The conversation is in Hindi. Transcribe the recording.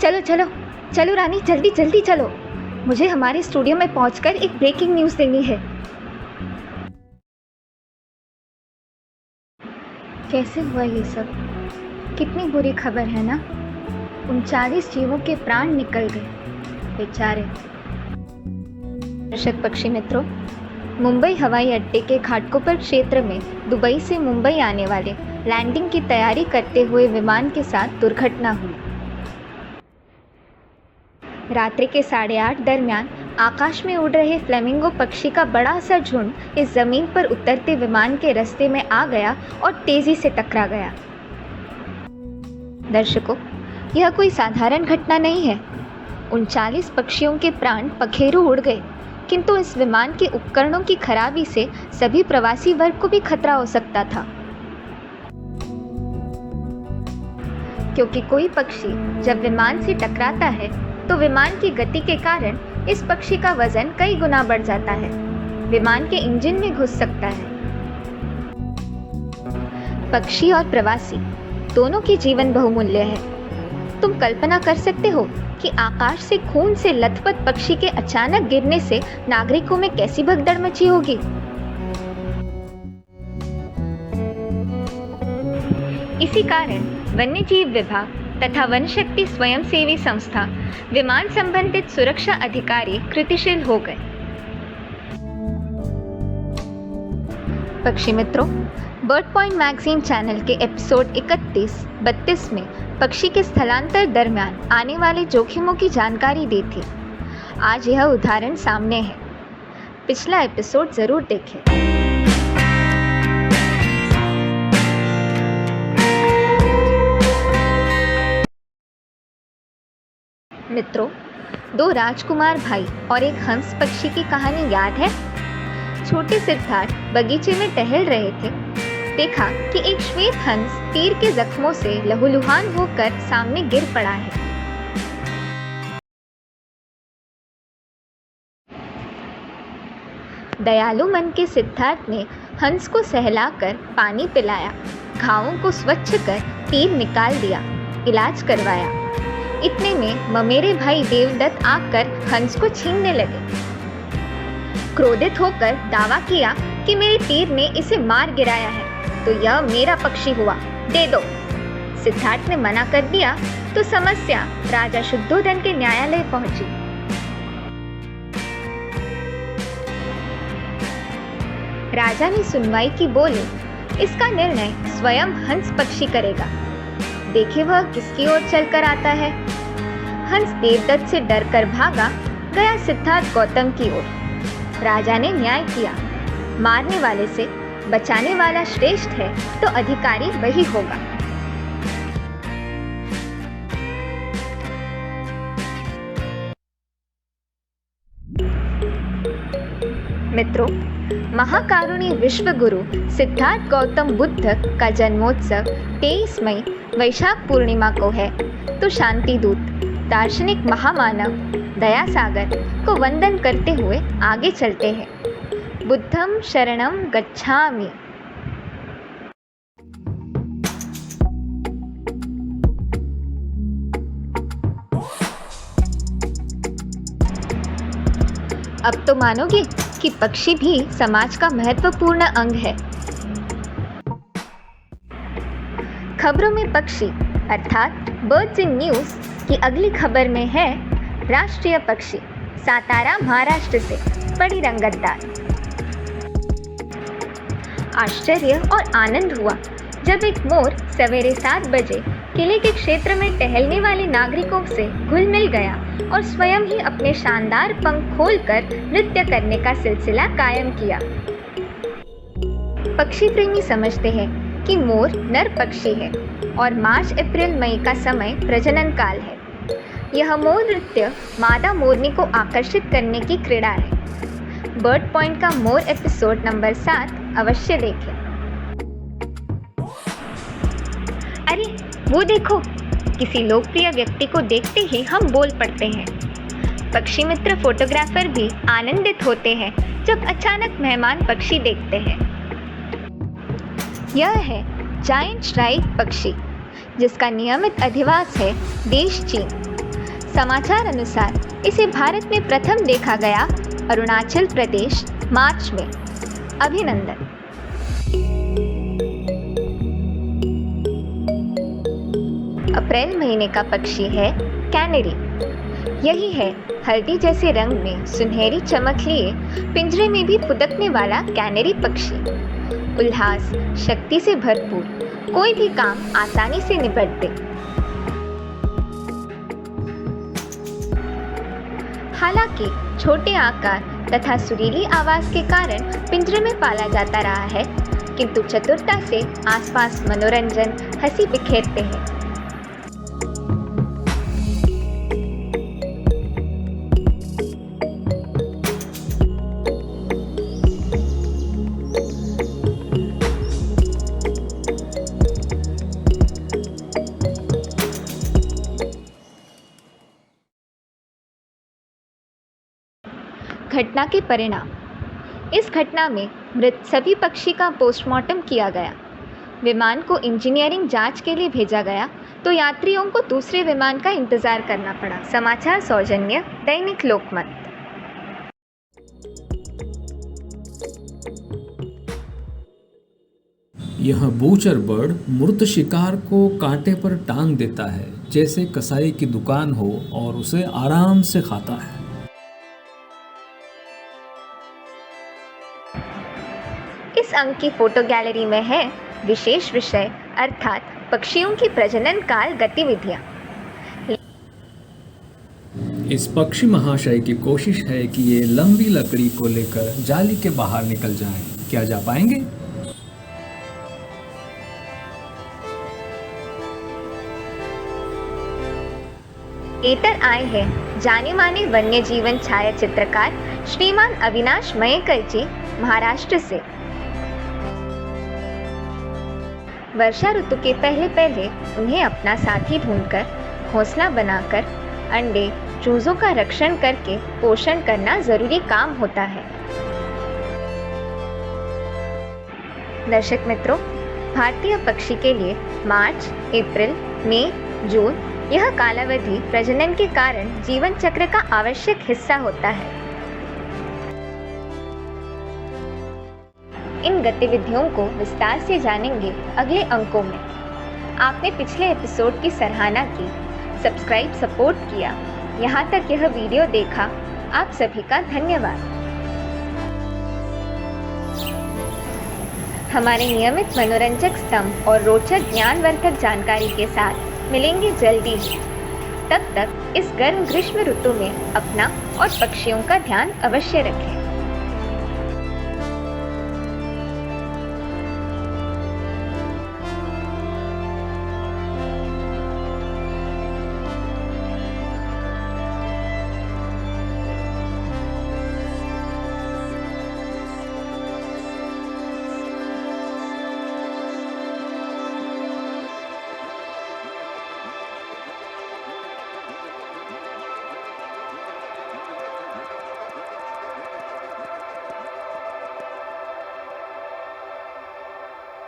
चलो चलो चलो रानी, जल्दी जल्दी चलो, मुझे हमारे स्टूडियो में पहुंचकर एक ब्रेकिंग न्यूज़ देनी है। कैसे हुआ ये सब? कितनी बुरी खबर है ना। 39 जीवों के प्राण निकल गए, बेचारे। दर्शक पक्षी मित्रों, मुंबई हवाई अड्डे के घाटकोपर क्षेत्र में दुबई से मुंबई आने वाले लैंडिंग की तैयारी करते हुए विमान के साथ दुर्घटना हुई। रात्रि के 8:30 दरमियान आकाश में उड़ रहे फ्लेमिंगो पक्षी का बड़ा सा झुंड इस जमीन पर उतरते विमान के रास्ते में आ गया और तेजी से टकरा गया। दर्शकों, यह कोई साधारण घटना नहीं है। 39 पक्षियों के प्राण पखेरु उड़ गए, किंतु इस विमान के उपकरणों की खराबी से सभी प्रवासी वर्ग को भी खतरा हो सकता था, क्योंकि कोई पक्षी जब विमान से टकराता है तो विमान की गति के कारण इस पक्षी का वजन कई गुना बढ़ जाता है, विमान के इंजन में घुस सकता है। पक्षी और प्रवासी दोनों की जीवन बहुमूल्य है। तुम कल्पना कर सकते हो कि आकाश से खून से लथपथ पक्षी के अचानक गिरने से नागरिकों में कैसी भगदड़ मची होगी। इसी कारण वन्यजीव विभाग तथा वन शक्ति स्वयंसेवी संस्था विमान संबंधित सुरक्षा अधिकारी कृतिशील हो गए। पक्षी मित्रों, बर्ड पॉइंट मैगजीन चैनल के एपिसोड 31-32 में पक्षी के स्थलांतर दरमियान आने वाले जोखिमों की जानकारी दी थी। आज यह उदाहरण सामने है। पिछला एपिसोड जरूर देखें। मित्रों, 2 राजकुमार भाई और एक हंस पक्षी की कहानी याद है? छोटे सिद्धार्थ बगीचे में टहल रहे थे। देखा कि एक श्वेत हंस तीर के जख्मों से लहूलुहान होकर सामने गिर पड़ा है। दयालु मन के सिद्धार्थ ने हंस को सहलाकर पानी पिलाया, घावों को स्वच्छ कर तीर निकाल दिया, इलाज करवाया। इतने में ममेरे भाई देवदत्त आकर हंस को छीनने लगे। क्रोधित होकर दावा किया कि मेरे तीर ने इसे मार गिराया है, तो यह मेरा पक्षी हुआ, दे दो। सिद्धार्थ ने मना कर दिया तो समस्या राजा शुद्धोधन के न्यायालय पहुंची। राजा ने सुनवाई की, बोले, इसका निर्णय स्वयं हंस पक्षी करेगा। देखे वह किसकी ओर चलकर आता है। हंस देवदत्त से डरकर भागा, गया सिद्धार्थ गौतम की ओर। राजा ने न्याय किया, मारने वाले से बचाने वाला श्रेष्ठ है तो अधिकारी वही होगा। मित्रों, महाकारुणी विश्व गुरु सिद्धार्थ गौतम बुद्ध का जन्मोत्सव 23 मई वैशाख पूर्णिमा को है, तो शांति दूत, दार्शनिक महामानव दया सागर को वंदन करते हुए आगे चलते हैं। बुद्धं शरणं गच्छामि। अब तो मानोगे कि पक्षी भी समाज का महत्वपूर्ण अंग है। खबरों में पक्षी अर्थात बर्ड्स इन न्यूज़ की अगली खबर में है राष्ट्रीय पक्षी सातारा महाराष्ट्र से बड़ी रंगतदार। आश्चर्य और आनंद हुआ जब एक मोर सवेरे 7 बजे किले के क्षेत्र में टहलने वाले नागरिकों से घुल मिल गया और स्वयं ही अपने शानदार पंख खोलकर नृत्य करने का सिलसिला कायम किया। पक्षी प्रेमी समझते हैं कि मोर नर पक्षी है और मार्च अप्रैल मई का समय प्रजनन काल है। यह मोर नृत्य मादा मोरनी को आकर्षित करने की क्रीड़ा है। बर्ड पॉइंट का मोर एपिसोड नंबर 7 अवश्य देखें। अरे वो देखो, किसी लोकप्रिय व्यक्ति को देखते ही हम बोल पड़ते हैं। पक्षी मित्र फोटोग्राफर भी आनंदित होते हैं जब अचानक मेहमान पक्षी देखते हैं। यह है जायंट स्ट्राइक पक्षी, जिसका नियमित अधिवास है देश चीन। समाचार अनुसार इसे भारत में प्रथम देखा गया अरुणाचल प्रदेश, मार्च में। अभिनंदन। अप्रैल महीने का पक्षी है कैनरी। यही है हल्दी जैसे रंग में सुनहरी चमक लिए पिंजरे में भी फुदकने वाला कैनरी पक्षी। उल्लास, शक्ति से भरपूर, कोई भी काम आसानी से निपट दे। हालांकि छोटे आकार तथा सुरीली आवाज के कारण पिंजरे में पाला जाता रहा है, किंतु चतुरता से आसपास मनोरंजन, हंसी बिखेरते हैं। घटना के परिणाम। इस घटना में मृत सभी पक्षी का पोस्टमार्टम किया गया। विमान को इंजीनियरिंग जांच के लिए भेजा गया तो यात्रियों को दूसरे विमान का इंतजार करना पड़ा। समाचार सौजन्य दैनिक लोकमत। यह बूचर बर्ड मृत शिकार को कांटे पर टांग देता है, जैसे कसाई की दुकान हो, और उसे आराम से खाता है। इस अंक की फोटो गैलरी में है विशेष विषय अर्थात पक्षियों की प्रजनन काल गतिविधियां। इस पक्षी महाशय की कोशिश है कि ये लंबी लकड़ी को लेकर जाली के बाहर निकल जाएं। क्या जा पाएंगे? एटर आए हैं जाने माने वन्य जीवन छाया चित्रकार श्रीमान अविनाश मयेकर जी, महाराष्ट्र से। वर्षा ऋतु के पहले पहले उन्हें अपना साथी ढूंढकर, घोंसला बनाकर, अंडे, चूजों का रक्षण करके पोषण करना जरूरी काम होता है। दर्शक मित्रों, भारतीय पक्षी के लिए मार्च, अप्रैल, मई, जून यह कालावधि प्रजनन के कारण जीवन चक्र का आवश्यक हिस्सा होता है। इन गतिविधियों को विस्तार से जानेंगे अगले अंकों में। आपने पिछले एपिसोड की सराहना की, सब्सक्राइब, सपोर्ट किया, यहाँ तक यह वीडियो देखा, आप सभी का धन्यवाद। हमारे नियमित मनोरंजक स्तंभ और रोचक ज्ञानवर्धक जानकारी के साथ मिलेंगे जल्दी ही। तब तक इस गर्म ग्रीष्म ऋतु में अपना और पक्षियों का ध्यान अवश्य रखें।